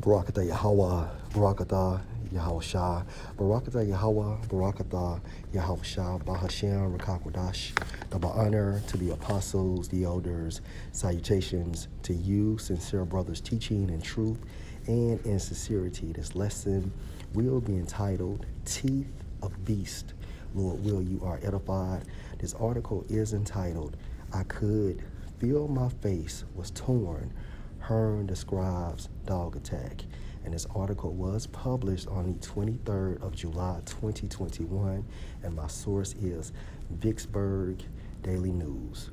Barakatah Yahweh, Barakatah Yahushua, Barakatah Yahweh, Barakatah Yahushua, Bahashem, Rakakwadash, double honor to the apostles, the elders, salutations to you, sincere brothers, teaching in truth and in sincerity. This lesson will be entitled Teeth of Beast. Lord, will you are edified. This article is entitled, I Could Feel My Face Was Torn. Hearn describes dog attack. And this article was published on the 23rd of July, 2021. And my source is Vicksburg Daily News.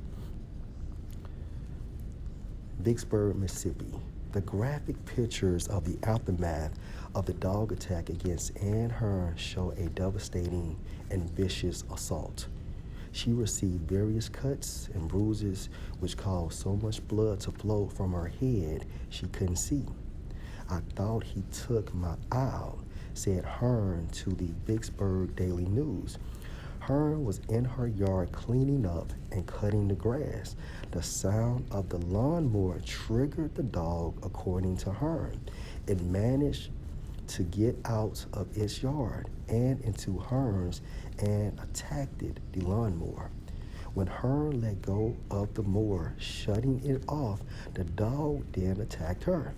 Vicksburg, Mississippi. The graphic pictures of the aftermath of the dog attack against Ann Hearn show a devastating and vicious assault. She received various cuts and bruises which caused so much blood to flow from her head she couldn't see. I thought he took my eye out, said Hearn to the Vicksburg Daily News. Hearn was in her yard cleaning up and cutting the grass. The sound of the lawnmower triggered the dog, according to Hearn. It managed to get out of its yard and into Hearn's and attacked the lawnmower. When Hearn let go of the mower, shutting it off, the dog then attacked her.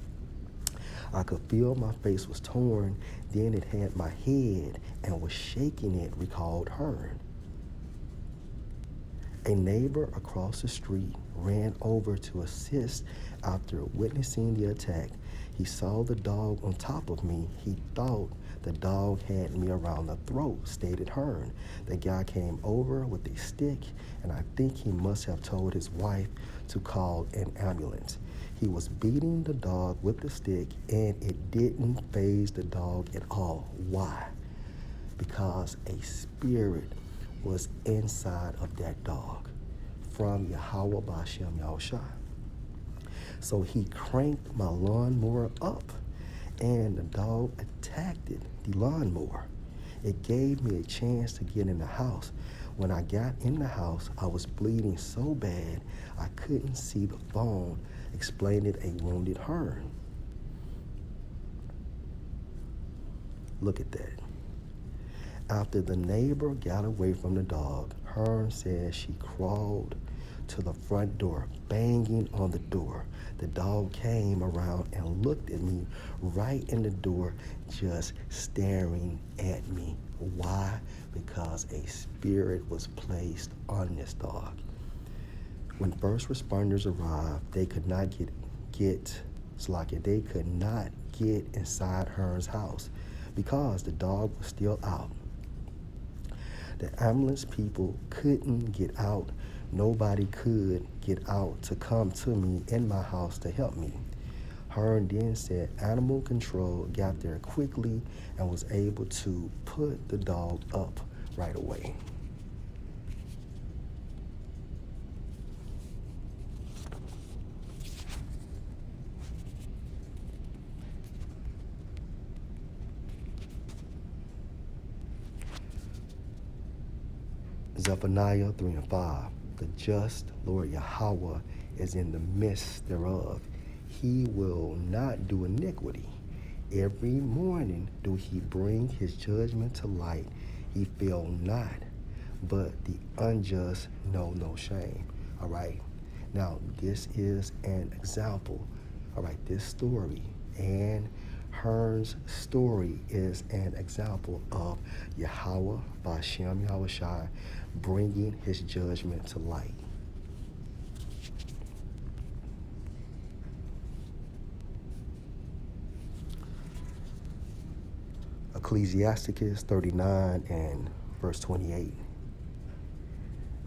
I could feel my face was torn, then it had my head and was shaking it, recalled Hearn. A neighbor across the street ran over to assist after witnessing the attack. He saw the dog on top of me. He thought the dog had me around the throat, stated Hearn. The guy came over with a stick, and I think he must have told his wife to call an ambulance. He was beating the dog with the stick, and it didn't faze the dog at all. Why? Because a spirit was inside of that dog from Yahweh Bashem Yahushua. So he cranked my lawnmower up, and the dog attacked the lawnmower. It gave me a chance to get in the house. When I got in the house, I was bleeding so bad I couldn't see the phone, explained a wounded Hearn. Look at that. After the neighbor got away from the dog, Hearn said she crawled to the front door, banging on the door. The dog came around and looked at me right in the door, just staring at me. Why? Because a spirit was placed on this dog. When first responders arrived, they could not they could not get inside Hearn's house because the dog was still out. The ambulance people couldn't get out. Nobody could get out to come to me in my house to help me. Hearn then said animal control got there quickly and was able to put the dog up right away. Zephaniah 3 and 5. The just Lord Yahweh is in the midst thereof. He will not do iniquity. Every morning do he bring his judgment to light. He fail not, but the unjust know no shame. All right. Now, this is an example. All right. This story and Hearn's story is an example of Yahweh Bashem Yahushua bringing his judgment to light. Ecclesiasticus 39 and verse 28.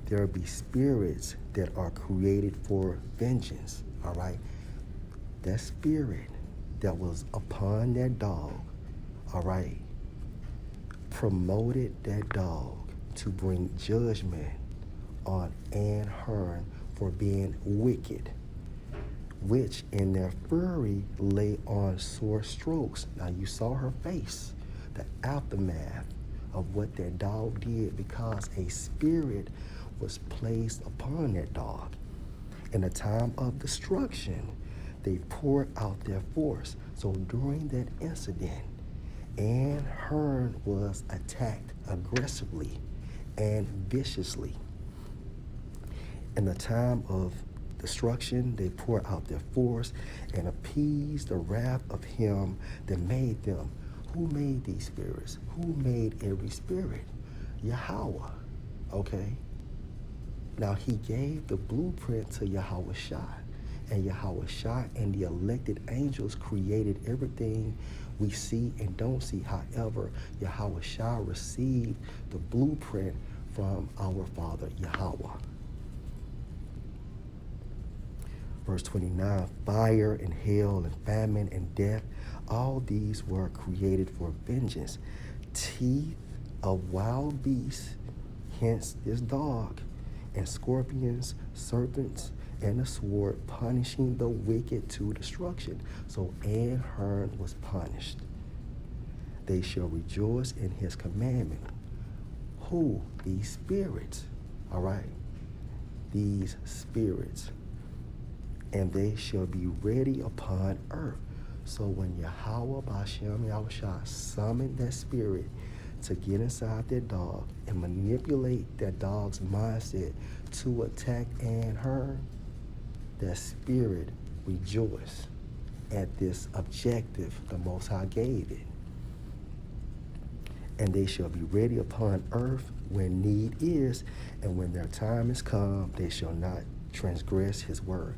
There be spirits that are created for vengeance. All right. That spirit that was upon that dog, all right, promoted that dog to bring judgment on Ann Hearn for being wicked, which in their fury lay on sore strokes. Now you saw her face, the aftermath of what that dog did, because a spirit was placed upon that dog. In a time of destruction, they poured out their force. So during that incident, Ann Hearn was attacked aggressively and viciously. In the time of destruction, they poured out their force and appeased the wrath of him that made them. Who made these spirits? Who made every spirit? Yahweh. Okay? Now he gave the blueprint to Yahweh Shai. And Yahweh Shai and the elected angels created everything we see and don't see. However, Yahweh Shai received the blueprint from our Father Yahweh. Verse 29, fire and hell and famine and death, all these were created for vengeance. Teeth of wild beasts, hence this dog, and scorpions, serpents, and a sword, punishing the wicked to destruction. So Ann Hearn was punished. They shall rejoice in his commandment. Who? These spirits. All right? These spirits. And they shall be ready upon earth. So when Yahweh B'Shem Yahushua summoned that spirit to get inside that dog and manipulate that dog's mindset to attack Ann Hearn, that spirit rejoiced at this objective the Most High gave it. And they shall be ready upon earth when need is, and when their time is come, they shall not transgress his word.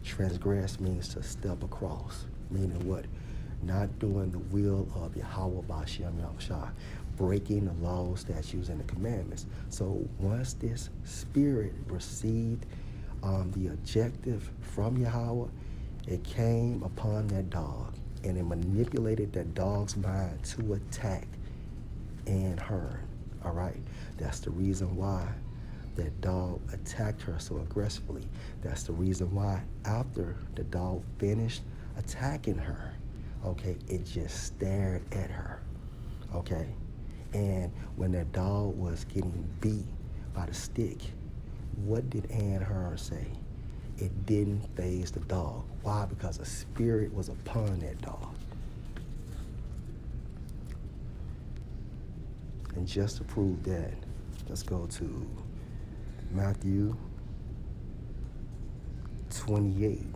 Transgress means to step across, meaning what? Not doing the will of Yahweh B'Shem Yahushua, breaking the laws, statutes, and the commandments. So once this spirit received the objective from Yahweh, it came upon that dog, and it manipulated that dog's mind to attack Ann Hearn. All right? That's the reason why that dog attacked her so aggressively. That's the reason why after the dog finished attacking her, okay, it just stared at her, okay? And when that dog was getting beat by the stick, what did Ann Hearn say? It didn't faze the dog. Why? Because a spirit was upon that dog. And just to prove that, let's go to Matthew 28.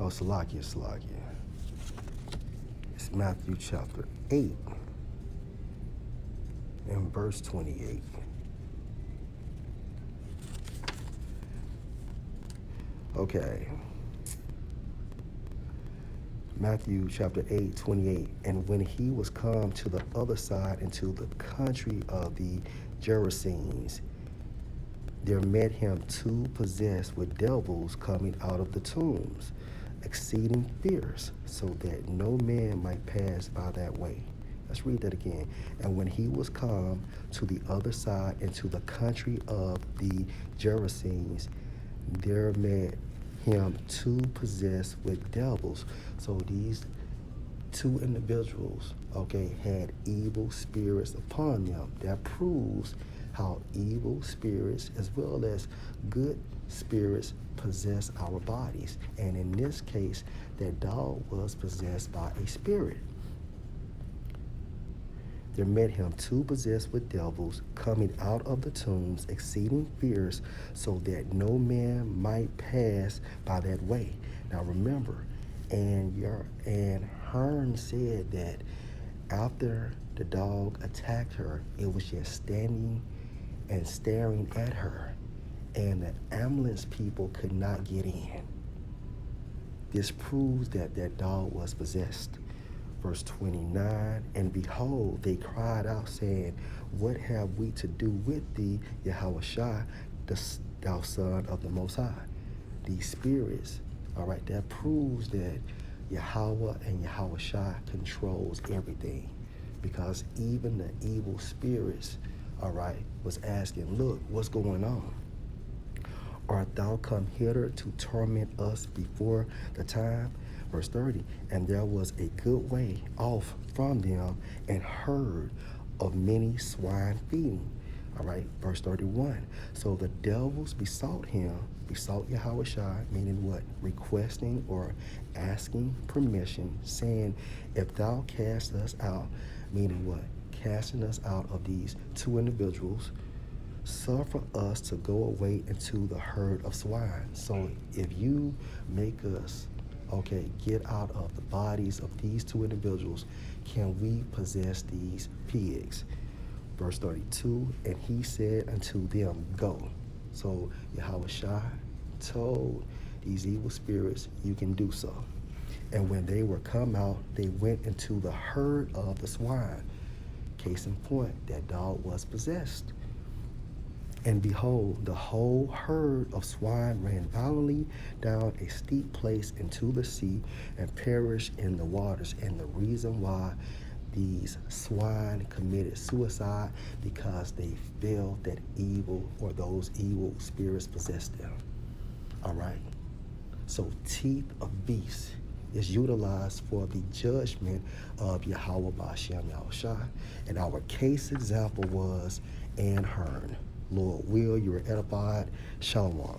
Oh, Salakia. It's Matthew chapter 8 and verse 28. Okay. Matthew chapter 8, 28. And when he was come to the other side into the country of the Gerasenes, there met him two possessed with devils coming out of the tombs, exceeding fierce, so that no man might pass by that way. Let's read that again. And when he was come to the other side into the country of the Gerasenes, there met him two possessed with devils. So these two individuals, okay, had evil spirits upon them. That proves how evil spirits as well as good spirits possess our bodies. And in this case, that dog was possessed by a spirit. There met him two possessed with devils coming out of the tombs, exceeding fierce, so that no man might pass by that way. Now remember, and Hearn said that after the dog attacked her, it was just standing and staring at her, and the ambulance people could not get in. This proves that that dog was possessed. Verse 29, and behold, they cried out, saying, what have we to do with thee, Yahushua, thou Son of the Most High? These spirits, all right, that proves that Yahweh and Yahushua controls everything, because even the evil spirits, all right, was asking, look, what's going on? Art thou come hither to torment us before the time? Verse 30, and there was a good way off from them, and herd of many swine feeding. All right, verse 31. So the devils besought him, besought Yahushua, meaning what? Requesting or asking permission, saying, if thou cast us out, meaning what? Casting us out of these two individuals, suffer us to go away into the herd of swine. So if you make us, okay, get out of the bodies of these two individuals, can we possess these pigs? Verse 32, and he said unto them, go. So Yahushua told these evil spirits, you can do so. And when they were come out, they went into the herd of the swine. Case in point, that dog was possessed. And behold, the whole herd of swine ran violently down a steep place into the sea and perished in the waters. And the reason why these swine committed suicide, because they felt that evil or those evil spirits possessed them. All right. So teeth of beasts is utilized for the judgment of Yahweh Ba'Shem Yahushua. And our case example was Ann Hearn. Lord will, you are edified. Shalom.